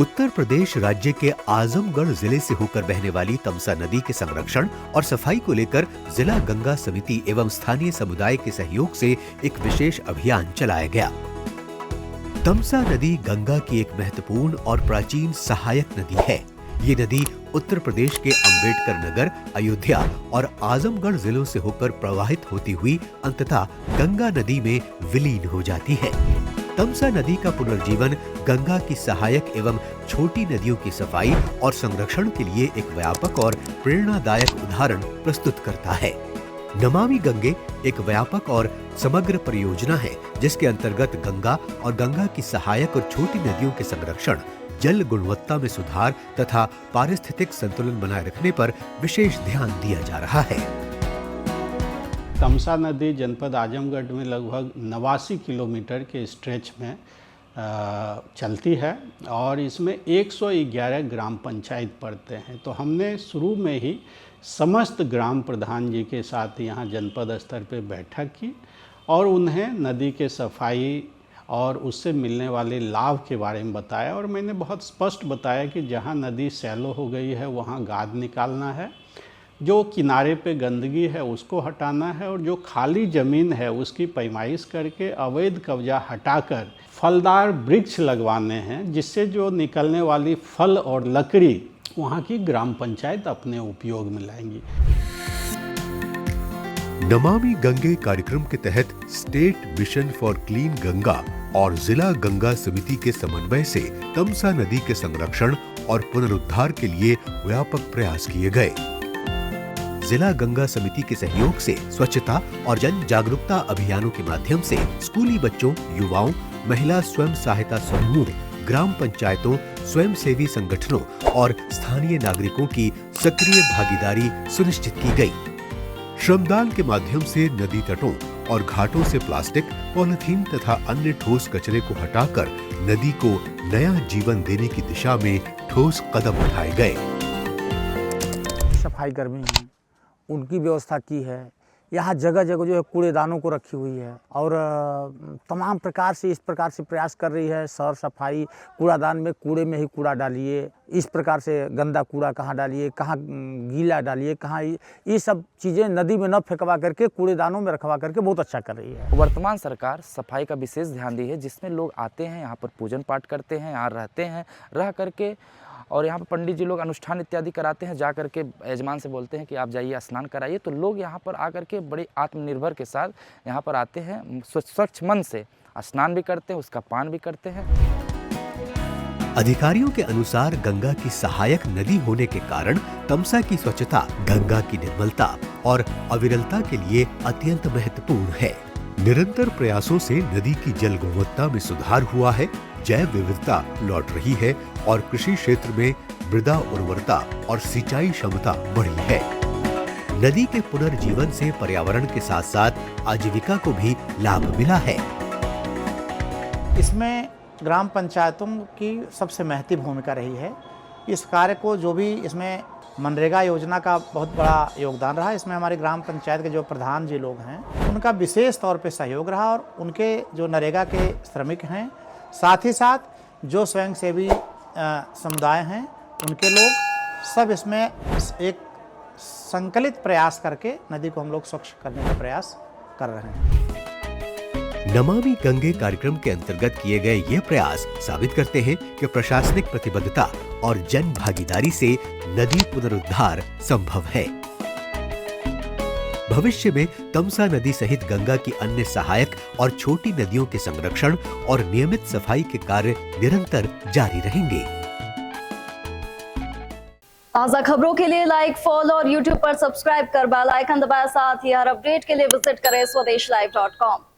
उत्तर प्रदेश राज्य के आजमगढ़ जिले से होकर बहने वाली तमसा नदी के संरक्षण और सफाई को लेकर जिला गंगा समिति एवं स्थानीय समुदाय के सहयोग से एक विशेष अभियान चलाया गया। तमसा नदी गंगा की एक महत्वपूर्ण और प्राचीन सहायक नदी है। ये नदी उत्तर प्रदेश के अंबेडकर नगर, अयोध्या और आजमगढ़ जिलों से होकर प्रवाहित होती हुई अंततः गंगा नदी में विलीन हो जाती है। तमसा नदी का पुनर्जीवन गंगा की सहायक एवं छोटी नदियों की सफाई और संरक्षण के लिए एक व्यापक और प्रेरणादायक उदाहरण प्रस्तुत करता है। नमामि गंगे एक व्यापक और समग्र परियोजना है जिसके अंतर्गत गंगा और गंगा की सहायक और छोटी नदियों के संरक्षण, जल गुणवत्ता में सुधार तथा पारिस्थितिक संतुलन बनाए रखने पर विशेष ध्यान दिया जा रहा है। तमसा नदी जनपद आजमगढ़ में लगभग 89 किलोमीटर के स्ट्रेच में चलती है और इसमें 111 ग्राम पंचायत पड़ते हैं। तो हमने शुरू में ही समस्त ग्राम प्रधान जी के साथ यहाँ जनपद स्तर पे बैठक की और उन्हें नदी के सफाई और उससे मिलने वाले लाभ के बारे में बताया। और मैंने बहुत स्पष्ट बताया कि जहाँ नदी सैलो हो गई है वहाँ गाद निकालना है, जो किनारे पे गंदगी है उसको हटाना है और जो खाली ज़मीन है उसकी पैमाइश करके अवैध कब्जा हटाकर फलदार वृक्ष लगवाने हैं, जिससे जो निकलने वाली फल और लकड़ी वहाँ की ग्राम पंचायत अपने उपयोग में लाएंगी। नमामि गंगे कार्यक्रम के तहत state mission for clean Ganga और जिला गंगा समिति के समन्वय से तमसा नदी के संरक्षण और पुनरुद्धार के लिए व्यापक प्रयास किए गए। जिला गंगा समिति के सहयोग से स्वच्छता और जन जागरूकता अभियानों के माध्यम से स्कूली बच्चों, युवाओं, महिला स्वयं सहायता समूह, ग्राम पंचायतों, स्वयंसेवी संगठनों और स्थानीय नागरिकों की सक्रिय भागीदारी सुनिश्चित की गई। श्रमदान के माध्यम से नदी तटों और घाटों से प्लास्टिक, पॉलिथीन तथा अन्य ठोस कचरे को हटाकर नदी को नया जीवन देने की दिशा में ठोस कदम उठाए गए। सफाई कर्मी हैं, उनकी व्यवस्था की है। यहाँ जगह जगह जो है कूड़ेदानों को रखी हुई है और तमाम प्रकार से इस प्रकार से प्रयास कर रही है। सर सफाई, कूड़ादान में कूड़े में ही कूड़ा डालिए, इस प्रकार से गंदा कूड़ा कहाँ डालिए, कहाँ गीला डालिए, कहाँ ये सब चीज़ें नदी में न फेंकवा करके कूड़ेदानों में रखवा करके बहुत अच्छा कर रही है। वर्तमान सरकार सफाई का विशेष ध्यान दी है, जिसमें लोग आते हैं, यहाँ पर पूजन पाठ करते हैं, यहाँ रहते हैं, रह करके और यहाँ पर पंडित जी लोग अनुष्ठान इत्यादि कराते हैं। जा करके यजमान से बोलते हैं कि आप जाइए स्नान कराइए, तो लोग यहाँ पर आकर के बड़े आत्मनिर्भर के साथ यहाँ पर आते हैं, स्वच्छ मन से स्नान भी करते हैं, उसका पान भी करते हैं। अधिकारियों के अनुसार गंगा की सहायक नदी होने के कारण तमसा की स्वच्छता गंगा की निर्मलता और अविरलता के लिए अत्यंत महत्वपूर्ण है। निरंतर प्रयासों से नदी की जल गुणवत्ता में सुधार हुआ है, जैव विविधता लौट रही है और कृषि क्षेत्र में मृदा उर्वरता और सिंचाई क्षमता बढ़ी है। नदी के पुनर्जीवन से पर्यावरण के साथ साथ आजीविका को भी लाभ मिला है। इसमें ग्राम पंचायतों की सबसे महती भूमिका रही है। इस कार्य को जो भी इसमें मनरेगा योजना का बहुत बड़ा योगदान रहा। इसमें हमारे ग्राम पंचायत के जो प्रधान जी लोग हैं उनका विशेष तौर पे सहयोग रहा और उनके जो नरेगा के श्रमिक हैं, साथ ही साथ जो स्वयंसेवी समुदाय हैं, उनके लोग सब इसमें एक संकलित प्रयास करके नदी को हम लोग स्वच्छ करने का प्रयास कर रहे हैं। नमामि गंगे कार्यक्रम के अंतर्गत किए गए ये प्रयास साबित करते हैं कि प्रशासनिक प्रतिबद्धता और जन भागीदारी से नदी पुनरुद्धार संभव है। भविष्य में तमसा नदी सहित गंगा की अन्य सहायक और छोटी नदियों के संरक्षण और नियमित सफाई के कार्य निरंतर जारी रहेंगे। ताज़ा खबरों के लिए लाइक, फॉलो और YouTube पर सब्सक्राइब कर बेल आइकन दबाएं। साथ ही हर अपडेट के लिए विजिट करें swedeshlive.com।